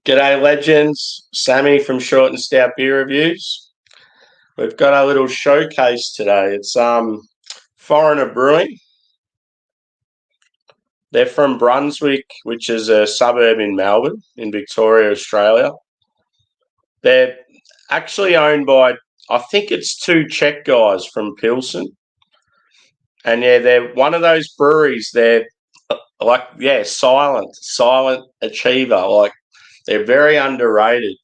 G'day legends, Sammy from Short and Stout Beer Reviews. We've got our little showcase today. It's Foreigner Brewing. They're from Brunswick, which is a suburb in Melbourne, in Victoria, Australia. They're actually owned by, I think it's two Czech guys from Pilsen. And yeah, they're one of those breweries. They're silent achiever. Like, they're very underrated.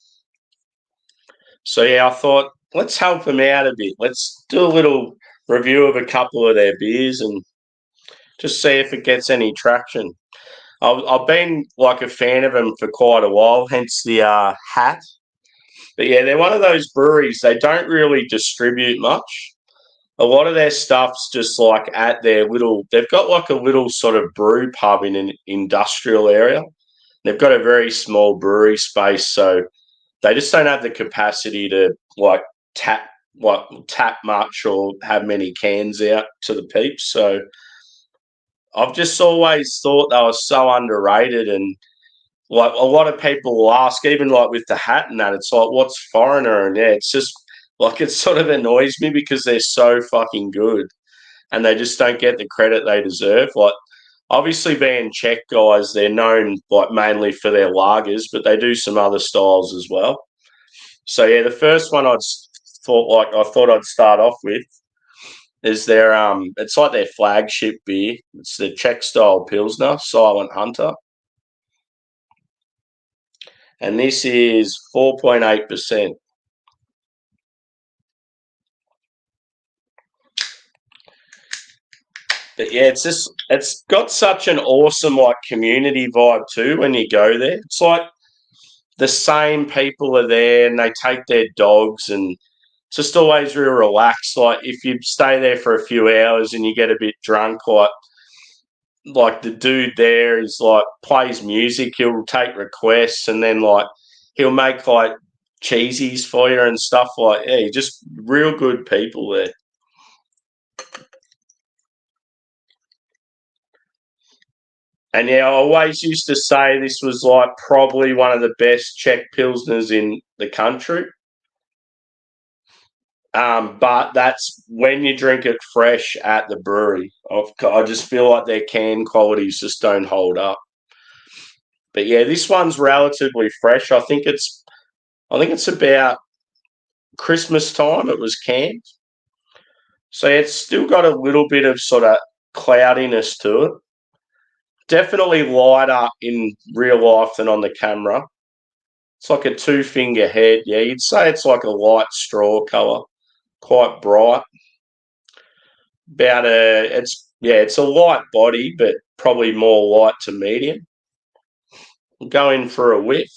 So yeah, I thought let's help them out a bit. Let's do a little review of a couple of their beers and just see if it gets any traction. I've been like a fan of them for quite a while, hence the hat. But yeah, they're one of those breweries. They don't really distribute much. A lot of their stuff's just like at their little. They've got like a little sort of brew pub in an industrial area. They've got a very small brewery space, so they just don't have the capacity to tap tap much or have many cans out to the peeps. So I've just always thought they were so underrated, and like a lot of people will ask, even like with the hat and that, it's like, what's Foreigner? And yeah, it's just like it sort of annoys me because they're so fucking good and they just don't get the credit they deserve. Like, obviously being Czech guys, they're known like mainly for their lagers, but they do some other styles as well. So yeah, the first one I thought I'd start off with is their it's like their flagship beer. It's the Czech style Pilsner, Silent Hunter. And this is 4.8%. But yeah, it's got such an awesome like community vibe too when you go there. It's like the same people are there and they take their dogs, and it's just always real relaxed. Like if you stay there for a few hours and you get a bit drunk, like the dude there is like plays music, he'll take requests, and then like he'll make like cheesies for you and stuff like, yeah, just real good people there. And yeah, I always used to say this was like probably one of the best Czech pilsners in the country. But that's when you drink it fresh at the brewery. I just feel like their can qualities just don't hold up. But yeah, this one's relatively fresh. I think it's about Christmas time it was canned. So yeah, it's still got a little bit of sort of cloudiness to it. Definitely lighter in real life than on the camera. It's like a two-finger head. Yeah, you'd say it's like a light straw colour, quite bright. It's a light body, but probably more light to medium. Go in for a whiff.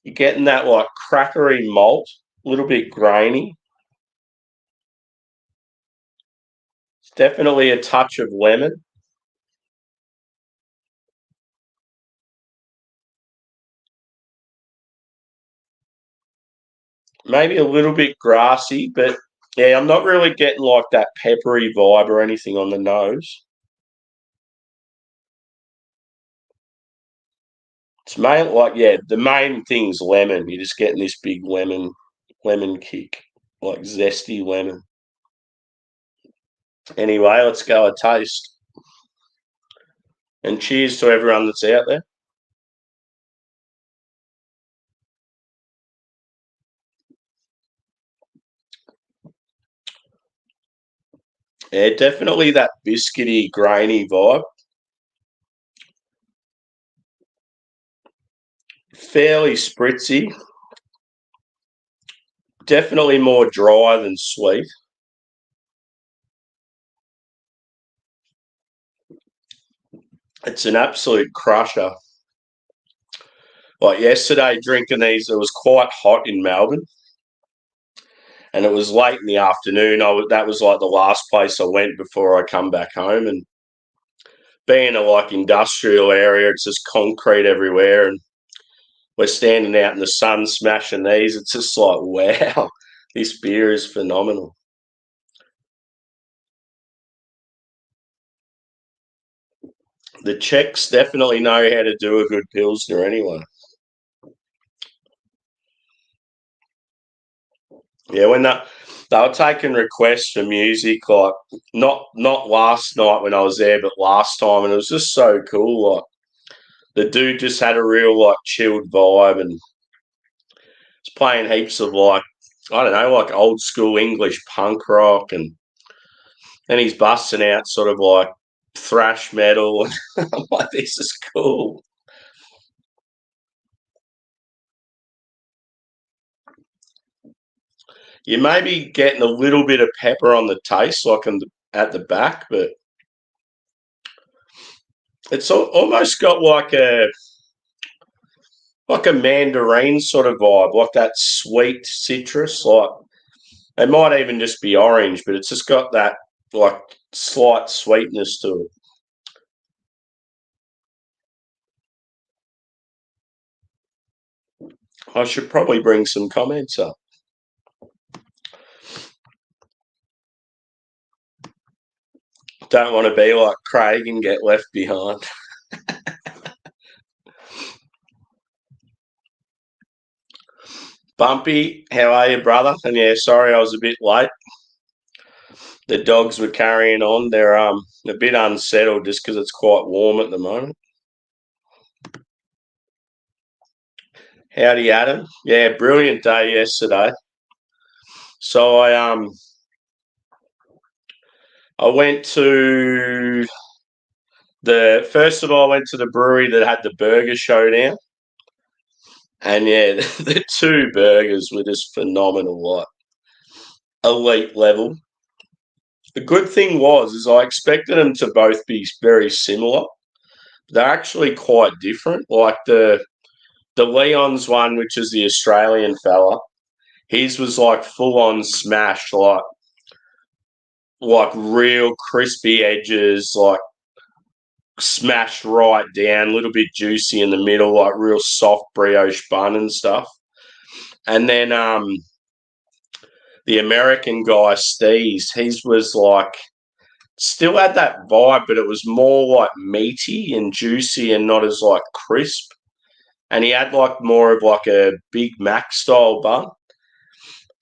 You're getting that like crackery malt, a little bit grainy. It's definitely a touch of lemon. Maybe a little bit grassy, but yeah, I'm not really getting like that peppery vibe or anything on the nose. It's main like yeah, the main thing's lemon. You're just getting this big lemon kick, like zesty lemon. Anyway, let's go a taste. And cheers to everyone that's out there. Yeah, definitely that biscuity, grainy vibe. Fairly spritzy. Definitely more dry than sweet. It's an absolute crusher. Like yesterday, drinking these, it was quite hot in Melbourne, and it was late in the afternoon. That was like the last place I went before I come back home. And being a like industrial area, it's just concrete everywhere, and we're standing out in the sun smashing these. It's just like, wow, this beer is phenomenal. The Czechs definitely know how to do a good Pilsner anyway. Yeah, when they were taking requests for music, like not last night when I was there, but last time, and it was just so cool. Like the dude just had a real like chilled vibe and was playing heaps of like I don't know, like old school English punk rock, and he's busting out sort of like thrash metal. I'm like, this is cool. You may be getting a little bit of pepper on the taste, like at the back, but it's almost got like a mandarin sort of vibe, like that sweet citrus. Like it might even just be orange, but it's just got that like slight sweetness to it. I should probably bring some comments up. Don't want to be like Craig and get left behind. Bumpy, how are you, brother? And yeah, sorry I was a bit late. The dogs were carrying on. They're a bit unsettled just because it's quite warm at the moment. Howdy, Adam. Yeah, brilliant day yesterday. So I went to the first of all I went to the brewery that had the burger showdown. And yeah, the two burgers were just phenomenal, like elite level. The good thing is I expected them to both be very similar. They're actually quite different. Like the Leon's one, which is the Australian fella, his was like full on smash, like real crispy edges, like smashed right down, a little bit juicy in the middle, like real soft brioche bun and stuff. And then the American guy, Steve's, his was like still had that vibe, but it was more like meaty and juicy and not as like crisp. And he had like more of like a Big Mac style bun.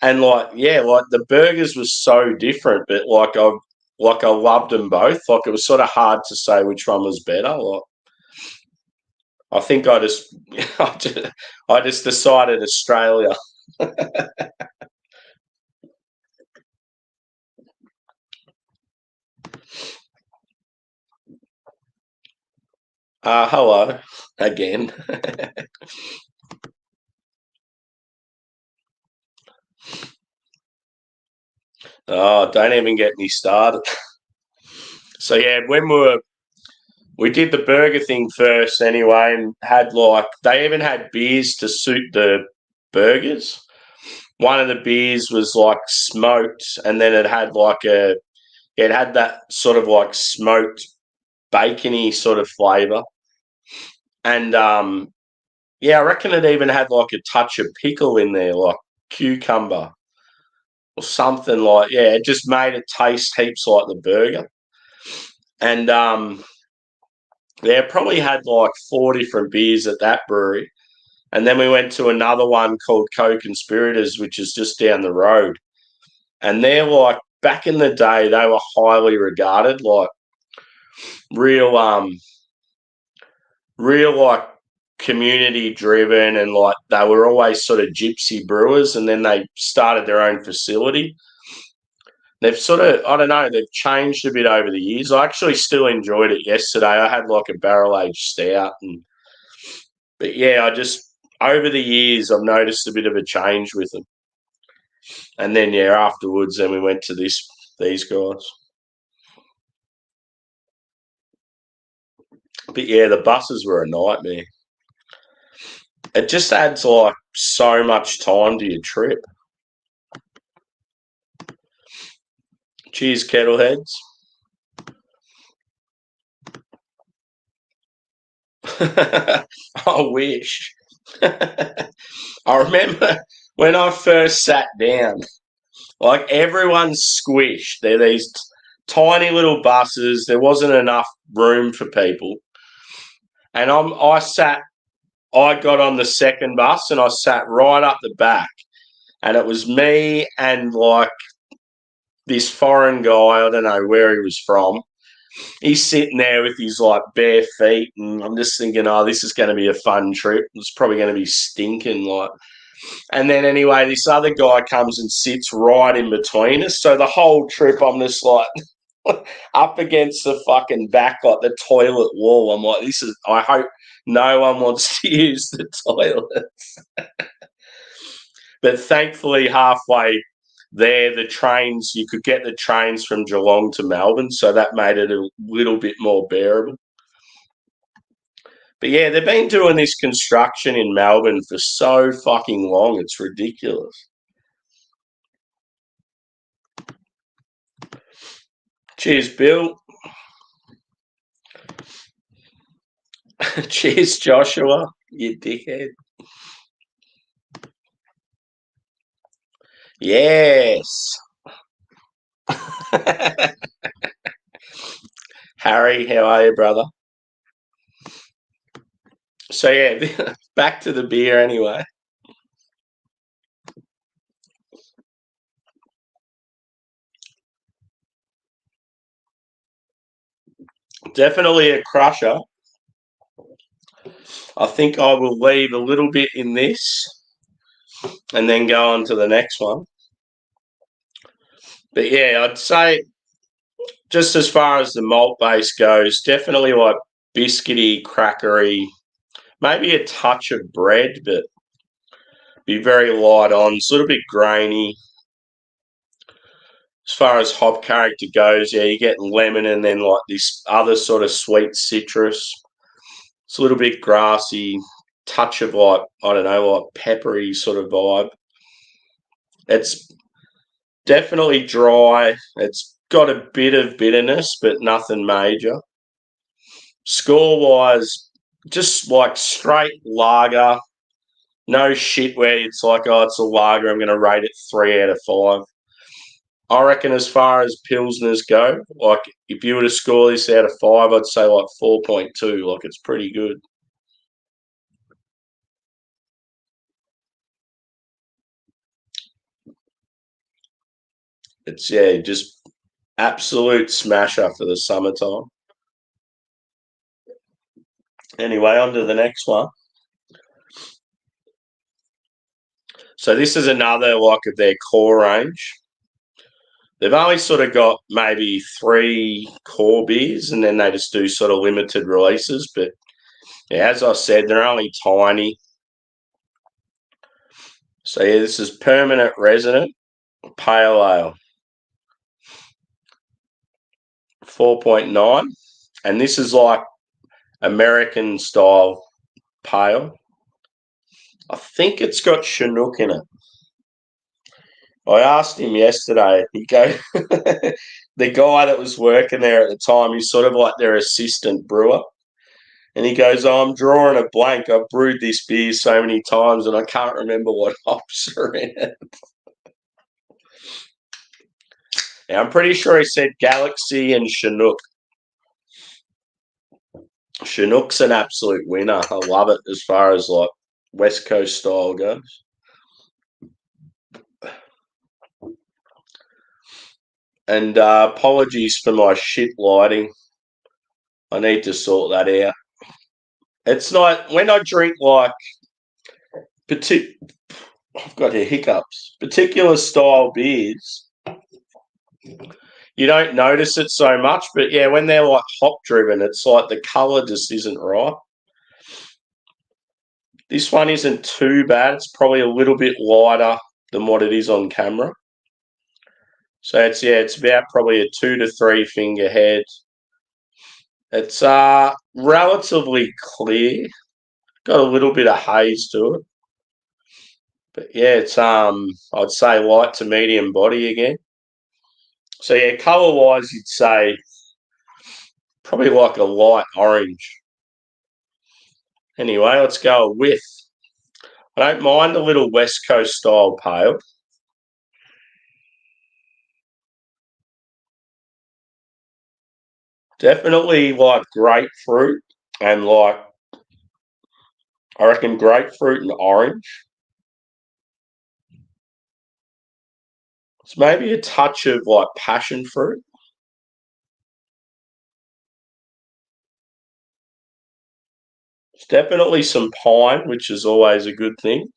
And like, yeah, like the burgers were so different, but like I loved them both. Like it was sort of hard to say which one was better. Like I think I just I just decided Australia. Hello again. Oh, don't even get me started. So yeah, we did the burger thing first anyway, and had like they even had beers to suit the burgers. One of the beers was like smoked, and then it had that sort of like smoked bacony sort of flavour, and yeah, I reckon it even had like a touch of pickle in there, like cucumber or something like. Yeah, it just made it taste heaps like the burger, and yeah, probably had like 4 different beers at that brewery. And then we went to another one called Co-Conspirators, which is just down the road. And they're like back in the day, they were highly regarded, like real real like community driven, and like they were always sort of gypsy brewers, and then they started their own facility. They've sort of, I don't know, they've changed a bit over the years. I actually still enjoyed it yesterday. I had like a barrel aged stout, and but yeah, I just over the years I've noticed a bit of a change with them. And then yeah, afterwards, then we went to these guys. But yeah, the buses were a nightmare. It just adds like so much time to your trip. Cheers, kettleheads. I wish. I remember when I first sat down, like everyone's squished. They're these tiny little buses. There wasn't enough room for people. and I got on the second bus and I sat right up the back, and it was me and like this foreign guy. I don't know where he was from. He's sitting there with his like bare feet, and I'm just thinking, oh, this is going to be a fun trip. It's probably going to be stinking like. And then anyway, this other guy comes and sits right in between us. So the whole trip, I'm just like up against the fucking back, like the toilet wall. I'm like, this is. I hope no one wants to use the toilet. But thankfully, halfway there, the trains, you could get the trains from Geelong to Melbourne, so that made it a little bit more bearable. But yeah, they've been doing this construction in Melbourne for so fucking long, it's ridiculous. Cheers, Bill. Cheers, Joshua, you dickhead. Yes. Harry, how are you, brother? So yeah, back to the beer anyway. Definitely a crusher. I think I will leave a little bit in this and then go on to the next one. But yeah, I'd say just as far as the malt base goes, definitely like biscuity, crackery, maybe a touch of bread, but be very light on. It's a little bit grainy. As far as hop character goes, yeah, you get lemon and then like this other sort of sweet citrus. It's a little bit grassy, touch of like, I don't know, like peppery sort of vibe. It's definitely dry. It's got a bit of bitterness, but nothing major. Score wise, just like straight lager. No shit where it's like, oh, it's a lager. I'm going to rate it 3 out of 5. I reckon as far as Pilsners go, like if you were to score this out of 5, I'd say like 4.2. Like it's pretty good. It's, yeah, just absolute smasher for the summertime. Anyway, on to the next one. So this is another like of their core range. They've only sort of got maybe 3 core beers, and then they just do sort of limited releases. But yeah, as I said, they're only tiny. So yeah, this is Permanent Resident Pale Ale, 4.9, and this is like American style pale. I think it's got Chinook in it. I asked him yesterday. He go, the guy that was working there at the time, he's sort of like their assistant brewer. And he goes, oh, I'm drawing a blank. I've brewed this beer so many times and I can't remember what hops are in it. Yeah, I'm pretty sure he said Galaxy and Chinook. Chinook's an absolute winner. I love it as far as like West Coast style goes. And apologies for my shit lighting. I need to sort that out. It's not when I drink like I've got hiccups. Particular style beers, you don't notice it so much, but yeah, when they're like hop driven, it's like the color just isn't right. This one isn't too bad. It's probably a little bit lighter than what it is on camera. So it's about probably a 2 to 3 finger head. It's relatively clear. Got a little bit of haze to it. But yeah, it's I'd say light to medium body again. So yeah, colour wise you'd say probably like a light orange. Anyway, let's go with. I don't mind a little West Coast style pale. Definitely like grapefruit and like I reckon grapefruit and orange. It's maybe a touch of like passion fruit. It's definitely some pine, which is always a good thing.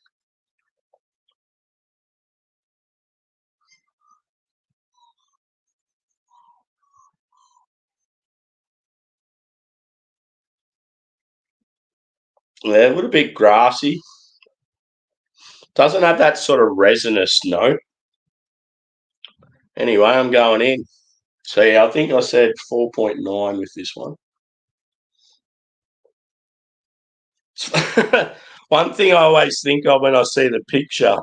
Yeah, a little bit grassy. Doesn't have that sort of resinous note. Anyway, I'm going in. So yeah, I think I said 4.9 with this one. One thing I always think of when I see the picture,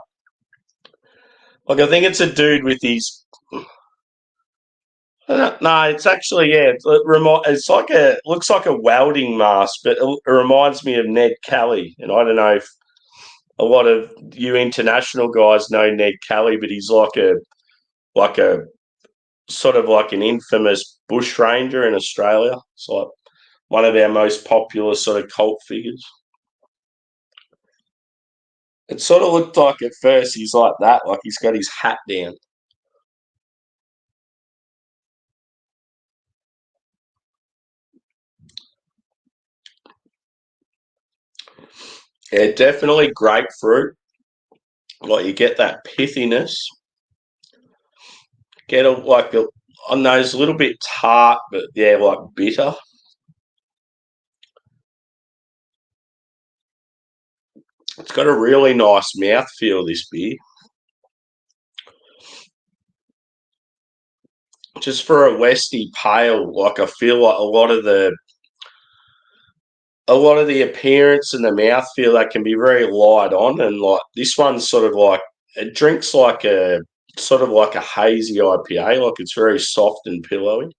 like I think it's a dude with his. No, it's actually it's like looks like a welding mask, but it reminds me of Ned Kelly, and I don't know if a lot of you international guys know Ned Kelly, but he's like a sort of like an infamous bush ranger in Australia. It's like one of our most popular sort of cult figures. It sort of looked like at first he's like that, like he's got his hat down. Yeah, definitely grapefruit. Like you get that pithiness. Get I know it's a little bit tart, but yeah, like bitter. It's got a really nice mouth feel, this beer. Just for a Westy pale, like I feel like a lot of the appearance and the mouthfeel that can be very light on, and like this one's sort of like it drinks like a sort of like a hazy IPA, like it's very soft and pillowy.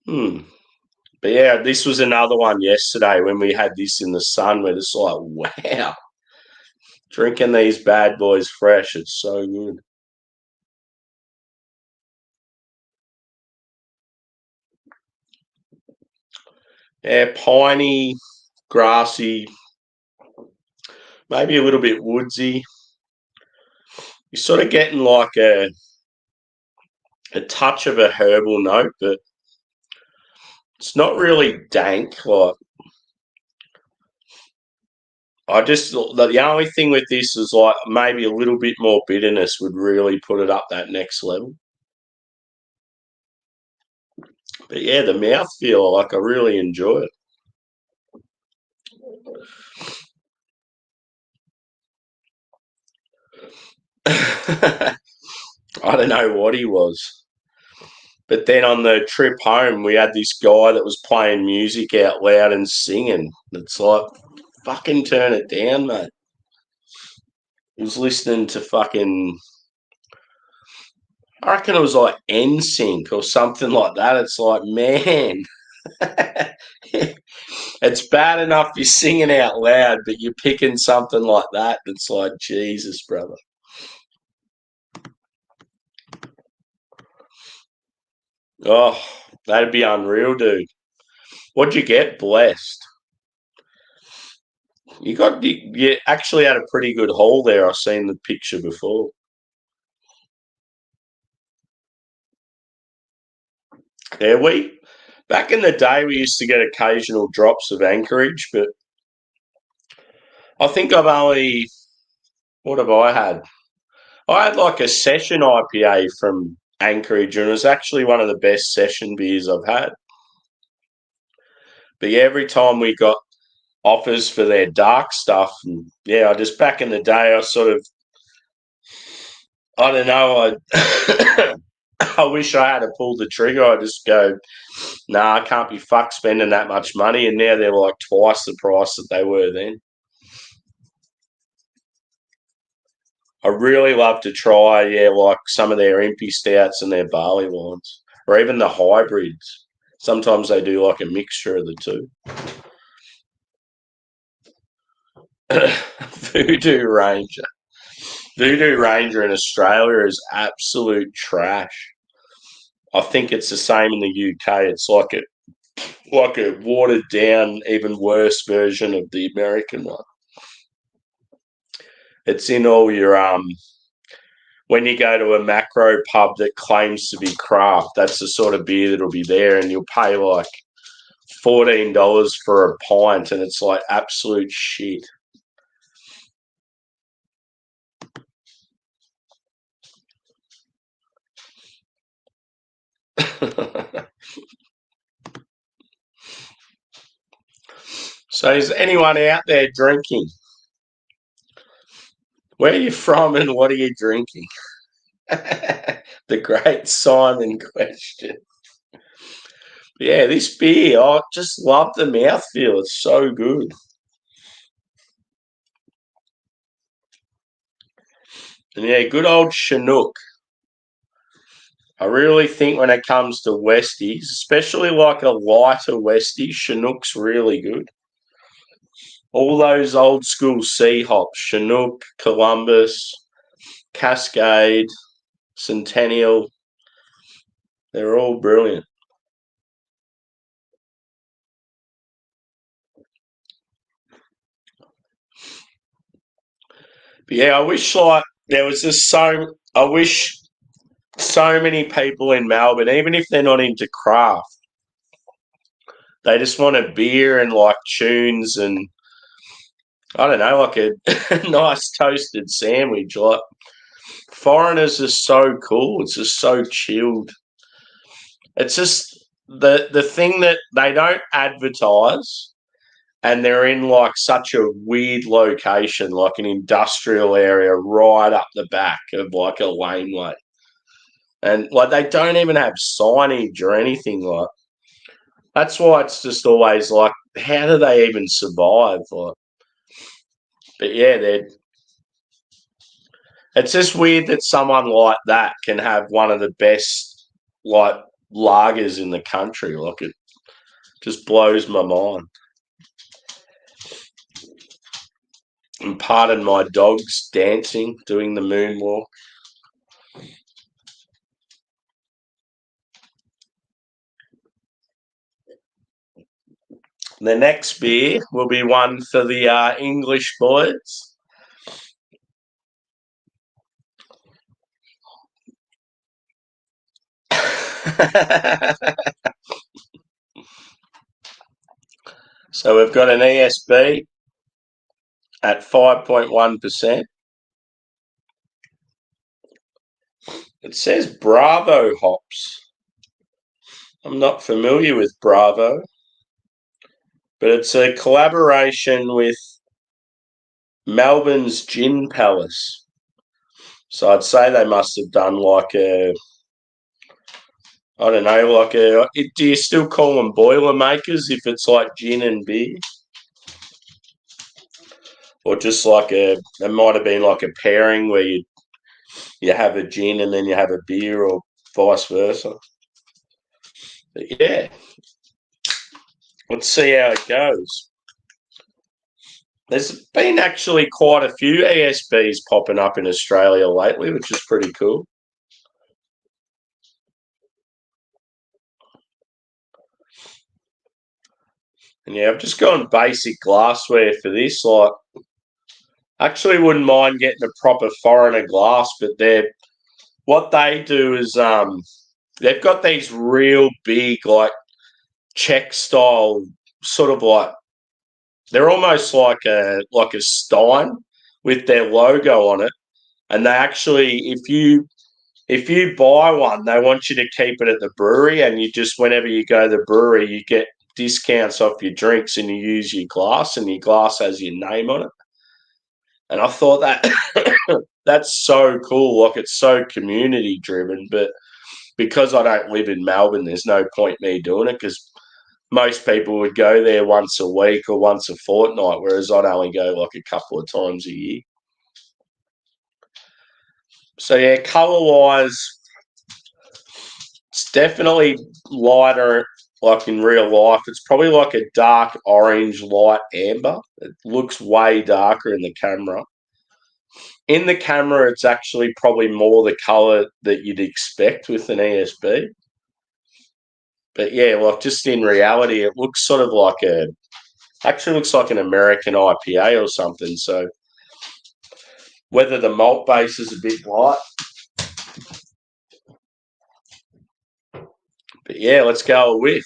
Hmm. But yeah, this was another one yesterday when we had this in the sun. We're just like, wow, drinking these bad boys fresh. It's so good. Yeah, piney, grassy, maybe a little bit woodsy. You're sort of getting like a touch of a herbal note, but it's not really dank. Like the only thing with this is like maybe a little bit more bitterness would really put it up that next level. But yeah, the mouthfeel, like I really enjoy it. I don't know what he was. But then on the trip home, we had this guy that was playing music out loud and singing. It's like, fucking turn it down, mate. He was listening to fucking, I reckon it was like NSYNC or something like that. It's like, man, it's bad enough you're singing out loud, but you're picking something like that. It's like, Jesus, brother. Oh, that'd be unreal, dude. What'd you get? Blessed. You actually had a pretty good haul there. I've seen the picture before. Yeah, we back in the day we used to get occasional drops of Anchorage, but I think I've only what have I had? I had like a session IPA from Anchorage, and it was actually one of the best session beers I've had. But yeah, every time we got offers for their dark stuff, and yeah, I just back in the day, I sort of, I don't know, I I wish I had to pull the trigger. I just go, nah, I can't be fucked spending that much money, and now they're like twice the price that they were then. I really love to try, yeah, like some of their empty stouts and their barley wines, or even the hybrids. Sometimes they do like a mixture of the two. Voodoo Ranger. Voodoo Ranger in Australia is absolute trash. I think it's the same in the UK. It's like like a watered down, even worse version of the American one. It's in all your when you go to a macro pub that claims to be craft, that's the sort of beer that'll be there, and you'll pay like $14 for a pint, and it's like absolute shit. So is anyone out there drinking? Where are you from and what are you drinking? The great Simon question. Yeah, this beer, I just love the mouthfeel. It's so good. And yeah, good old Chinook. I really think when it comes to Westies, especially like a lighter Westie, Chinook's really good. All those old school C hops, Chinook, Columbus, Cascade, Centennial, they're all brilliant. But yeah, I wish like there was just I wish so many people in Melbourne, even if they're not into craft, they just want a beer and like tunes and I don't know, like a nice toasted sandwich. Like foreigners are so cool. It's just so chilled. It's just the thing that they don't advertise and they're in like such a weird location, like an industrial area right up the back of like a laneway. And like they don't even have signage or anything like that's why it's just always like, how do they even survive? Like, but yeah, it's just weird that someone like that can have one of the best like lagers in the country. Like it just blows my mind. And pardon my dogs dancing, doing the moonwalk. The next beer will be one for the English boys. So we've got an ESB at 5.1%. It says Bravo hops. I'm not familiar with Bravo, but it's a collaboration with Melbourne's Gin Palace. So I'd say they must have done like I don't know, like do you still call them Boilermakers if it's like gin and beer? Or just like it might have been like a pairing where you have a gin and then you have a beer or vice versa. But yeah, let's see how it goes. There's been actually quite a few ESBs popping up in Australia lately, which is pretty cool. And yeah, I've just gone basic glassware for this. Like, actually wouldn't mind getting a proper foreigner glass, but what they do is they've got these real big like Czech style sort of like they're almost like a stein with their logo on it, and they actually if you buy one, they want you to keep it at the brewery, and you just whenever you go to the brewery, you get discounts off your drinks, and you use your glass, and your glass has your name on it. And I thought that that's so cool. Like it's so community driven, but because I don't live in Melbourne, there's no point me doing it because most people would go there once a week or once a fortnight, whereas I'd only go like a couple of times a year. So yeah, colour wise, it's definitely lighter. Like in real life, it's probably like a dark orange, light amber. It looks way darker in the camera. In the camera, it's actually probably more the colour that you'd expect with an ESB. But yeah, like just in reality, it looks sort of like actually looks like an American IPA or something. So whether the malt base is a bit light, but yeah, let's go with.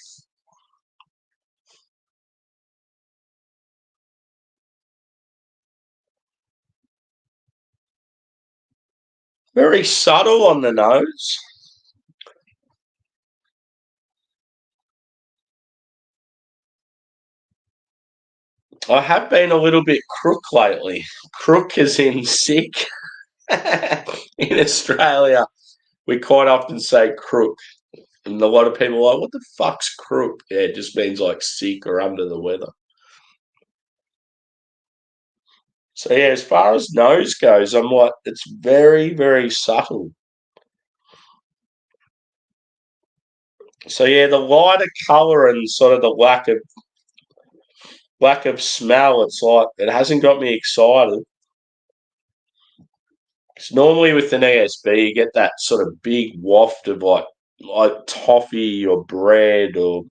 Very subtle on the nose. I have been a little bit crook lately. Crook is in sick. In Australia, we quite often say crook. And a lot of people are like, what the fuck's crook? Yeah, it just means like sick or under the weather. So yeah, as far as nose goes, I'm like, it's very, very subtle. So yeah, the lighter colour and sort of the lack of smell, it's like it hasn't got me excited. Because normally with an ESB, you get that sort of big waft of like toffee or bread or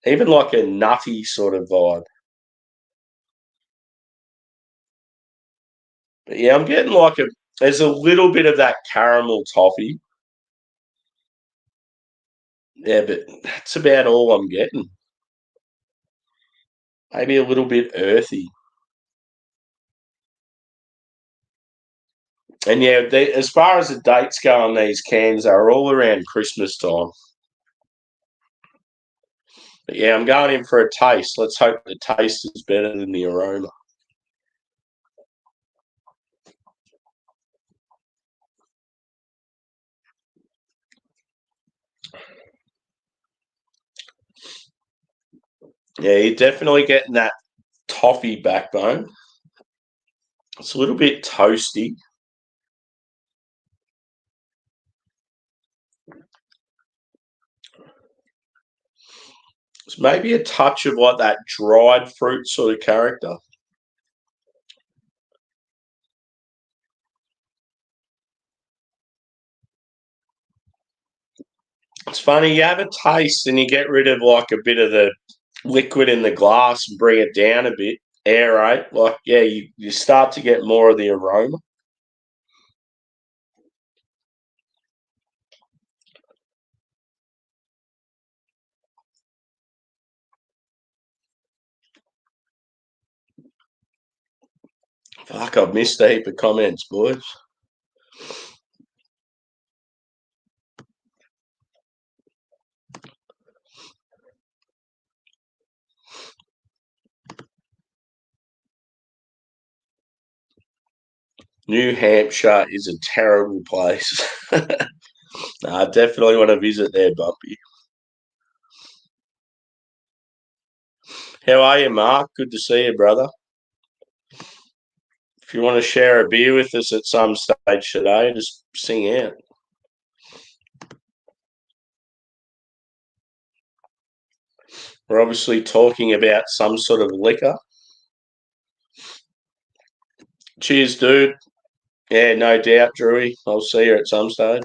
even like a nutty sort of vibe. But yeah, I'm getting like there's a little bit of that caramel toffee. Yeah, but that's about all I'm getting. Maybe a little bit earthy. And yeah, as far as the dates go on these cans, they're all around Christmas time. But yeah, I'm going in for a taste. Let's hope the taste is better than the aroma. Yeah, you're definitely getting that toffee backbone. It's a little bit toasty. It's maybe a touch of like that dried fruit sort of character. It's funny, you have a taste and you get rid of like a bit of the liquid in the glass and bring it down a bit, aerate. Like, yeah, you start to get more of the aroma. Fuck, I've missed a heap of comments, boys. New Hampshire is a terrible place. I definitely want to visit there, Bumpy. How are you, Mark? Good to see you, brother. If you want to share a beer with us at some stage today, just sing out. We're obviously talking about some sort of liquor. Cheers, dude. Yeah, no doubt, Drewy. I'll see you at some stage.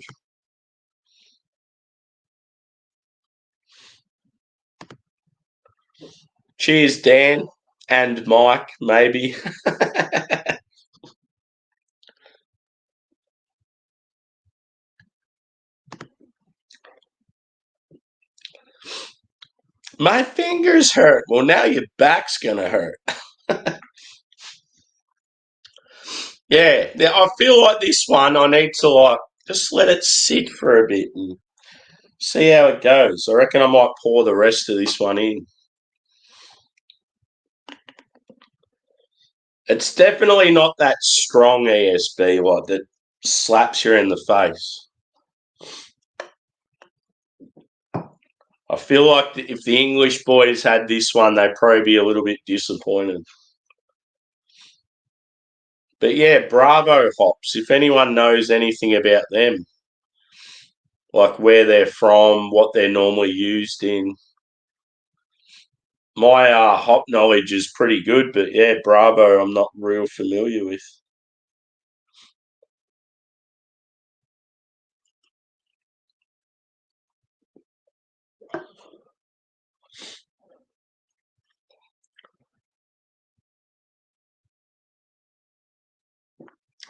Cheers, Dan and Mike, maybe. My fingers hurt. Well, now your back's going to hurt. Yeah, I feel like this one, I need to like just let it sit for a bit and see how it goes. I reckon I might pour the rest of this one in. It's definitely not that strong ESB like that slaps you in the face. I feel like if the English boys had this one, they'd probably be a little bit disappointed. But yeah, Bravo hops. If anyone knows anything about them, like where they're from, what they're normally used in. My hop knowledge is pretty good, but yeah, Bravo, I'm not real familiar with.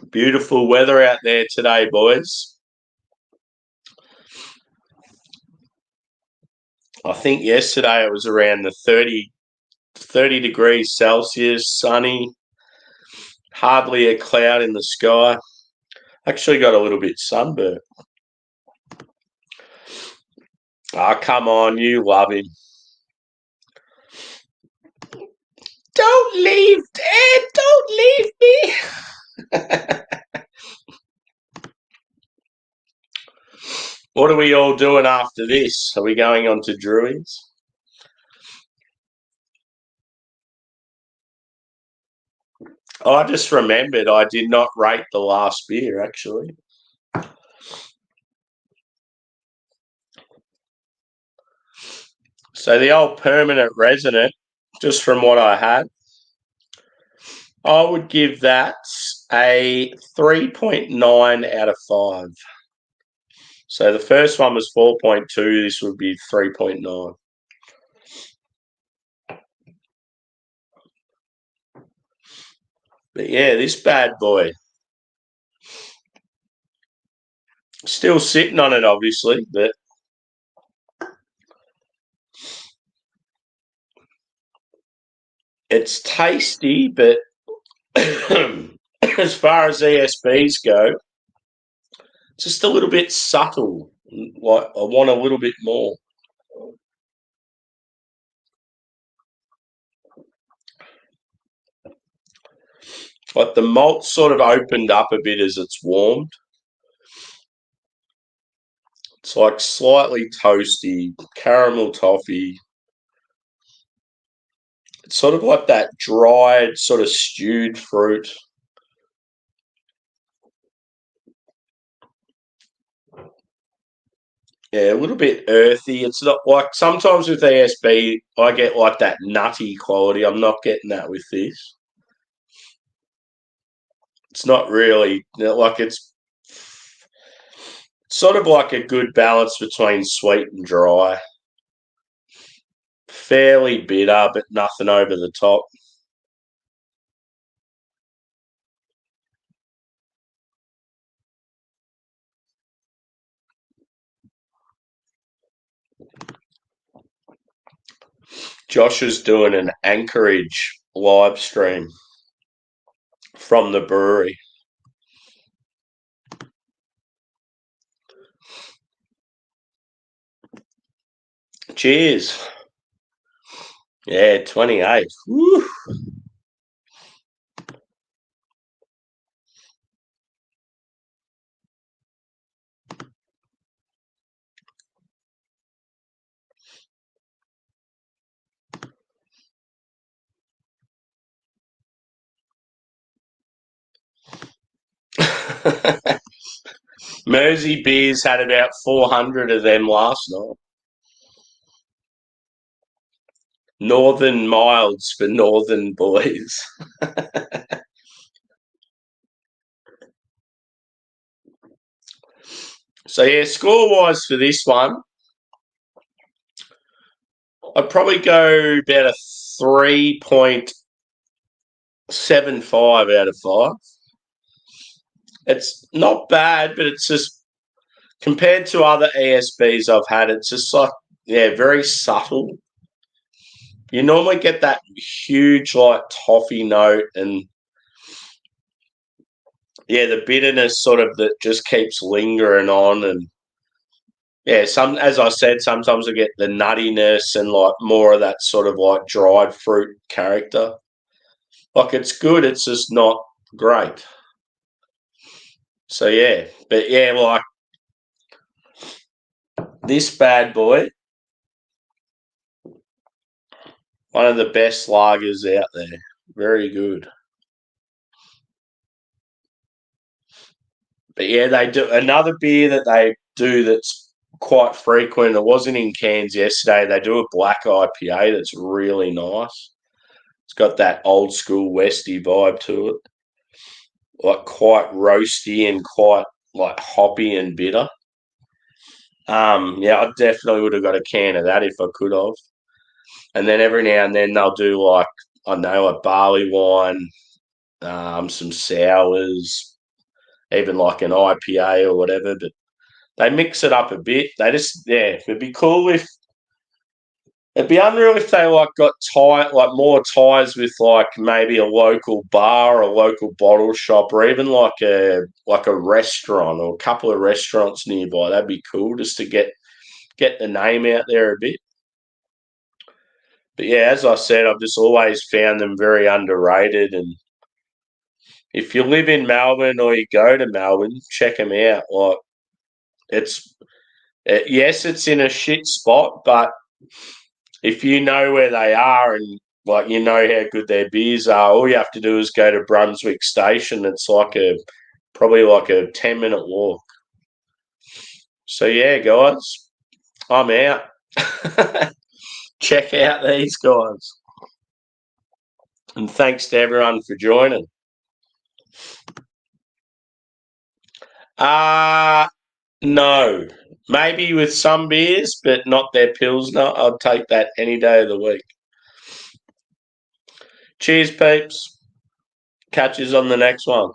Beautiful weather out there today, boys. I think yesterday it was around the 30 degrees Celsius, sunny, hardly a cloud in the sky. Actually got a little bit sunburnt. Ah, come on, you love him. Don't leave, Dad, don't leave me. What are we all doing after this? Are we going on to Druids? I just remembered I did not rate the last beer, actually. So the old permanent resident, just from what I had, I would give that a 3.9 out of 5. So the first one was 4.2. This would be 3.9. But yeah, this bad boy. Still sitting on it, obviously, but it's tasty, but as far as ESBs go, just a little bit subtle. Like I want a little bit more. Like the malt sort of opened up a bit as it's warmed. It's like slightly toasty, caramel toffee. It's sort of like that dried, sort of stewed fruit. Yeah, a little bit earthy. It's not like sometimes with ESB, I get like that nutty quality. I'm not getting that with this. It's not really like it's sort of like a good balance between sweet and dry. Fairly bitter, but nothing over the top. Josh is doing an Anchorage live stream from the brewery. Cheers. Yeah, 28. Woo. Mersey Beers had about 400 of them last night. Northern milds for northern boys. So yeah, score-wise for this one, I'd probably go about a 3.75 out of 5. It's not bad, but it's just compared to other ESBs I've had, it's just like, yeah, very subtle. You normally get that huge like toffee note and yeah, the bitterness sort of that just keeps lingering on and yeah, as I said, sometimes I get the nuttiness and like more of that sort of like dried fruit character. Like it's good, it's just not great. So yeah, but yeah, like this bad boy, one of the best lagers out there. Very good. But yeah, they do another beer that they do that's quite frequent. It wasn't in cans yesterday. They do a black IPA that's really nice. It's got that old school Westy vibe to it, like quite roasty and quite like hoppy and bitter. Yeah, I definitely would have got a can of that if I could have. And then every now and then they'll do like I don't know, a barley wine, some sours. even like an IPA or whatever. But they mix it up a bit. They just, yeah, it'd be cool if, it'd be unreal if they like got more ties with like maybe a local bar, a local bottle shop, or even like a restaurant or a couple of restaurants nearby. That'd be cool just to get the name out there a bit. But yeah, as I said, I've just always found them very underrated. And if you live in Melbourne or you go to Melbourne, check them out. Like it's yes, it's in a shit spot, but if you know where they are and like you know how good their beers are, all you have to do is go to Brunswick Station. It's like probably like a 10-minute walk. So yeah, guys, I'm out. Check out these guys. And thanks to everyone for joining. No. Maybe with some beers, but not their Pilsner. I'd take that any day of the week. Cheers, peeps. Catch us on the next one.